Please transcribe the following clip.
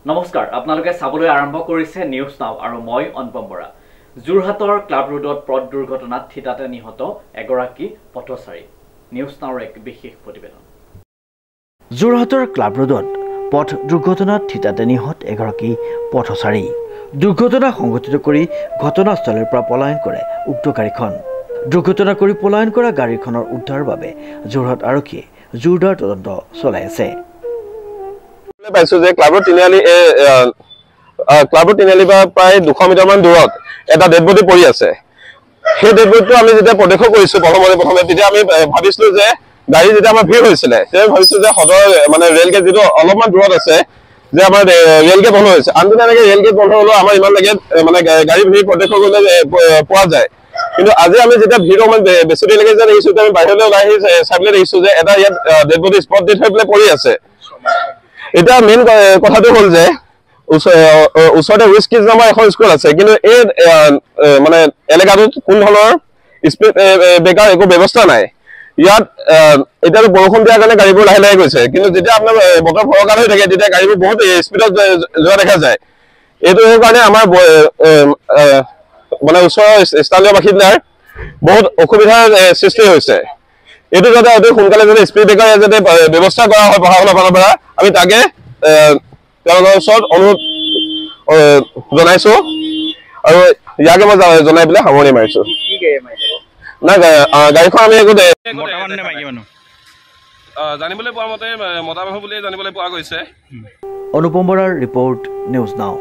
নমস্কাৰ আপোনালোকে চাবলৈ আৰম্ভ কৰিছে নিউজ নাও আৰু মই অনুপম বৰা যোৰহাটৰ ক্লাব ৰোডত পথ দুৰ্ঘটনাত থিতাতে নিহত এগৰাকী পথচাৰী নিউজ নাওৰ এক বিশেষ প্ৰতিবেদন যোৰহাটৰ ক্লাব ৰোডত পথ দুৰ্ঘটনাত থিতাতে নিহত এগৰাকী পথচাৰী দুৰ্ঘটনা সংঘটিত কৰি ঘটনাস্থলৰ পৰা পলায়ন কৰে উক্ত গাড়ীখন দুৰ্ঘটনা কৰি পলায়ন কৰা গাড়ীখনৰ উদ্ধাৰৰ বাবে যোৰহাট আৰক্ষীয়ে জোৰদাৰ তদন্ত চলাই আছে পাইছো যে ক্লাবৰ তিনিআলি বা প্ৰায় 200 মিটাৰ মান দূৰত এটা ডেড বডি পৰি আছে সেই ডেড বডিটো আমি যেতিয়া প্ৰত্যক্ষ কৰিছো প্ৰথমে তেতিয়া আমি ভাবিছিলো যে গাড়ী যেতিয়া আমাৰ ভিৰ হৈছিলে তেতিয়া ভাবিছো যে সদৰ মানে ৰেল গেট যেটো অলপমান দূৰত আছে যে আমাৰ ৰেল গেট বন্ধ হৈছে আনদিনা এনেকৈ ৰেল গেট বন্ধ হলো আমাৰ ইমান লাগে মানে গাড়ী ভিৰ প্ৰত্যক্ষ কৰিলে পোৱা যায় কিন্তু আজি আমি যেতিয়া ভিৰ অকমান বেছি দেৰিলৈকে যে দেখিছো আমি বাহিৰলৈ ওলাই আহি চাবলৈ দেখিছো যে এটা ইয়াত ডেড বডি স্পট ডেড হৈ পেলাই পৰি আছে এটা মেইন কথাটো হল যে ওচৰতে উইস্কিজ নামৰ এখন স্কুল আছে কিন্তু এই মানে এলেকাটোত কোন ধৰণৰ স্পীড ব্ৰেকাৰ একো ব্যৱস্থা নাই ইয়াত এতিয়াতো বৰষুণ দিয়াৰ কাৰণে গাড়ীবোৰ লাহে লাহে গৈছে কিন্তু যেতিয়া আপোনাৰ বতৰ ফৰকাল হৈ থাকে তেতিয়া গাড়ীবোৰ বহুত স্পীডত যোৱা দেখা যায় এইটো কাৰণে আমাৰ মানে ওচৰৰ স্থানীয় বাসিন্দাৰ বহুত অসুবিধাৰ সৃষ্টি হৈছে এইটো যাতে অতি সোনকালে যদি স্পীড ব্ৰেকাৰ যাতে ব্যৱস্থা কৰা হয় প্ৰশাসনৰ ফালৰ পৰা আমি তাকে তেওঁলোকৰ ওচৰত অনুৰোধ জনাইছো আৰু ইয়াকে মই জনাই পেলাই সামৰণি মাৰিছো না গাড়ীখন আমি জানিবলৈ পোৱা মতে মতা মানুহ বুলি জানিবলৈ পোৱা গৈছে অনুপম বৰাৰ ৰিপৰ্ট নিউজ নাও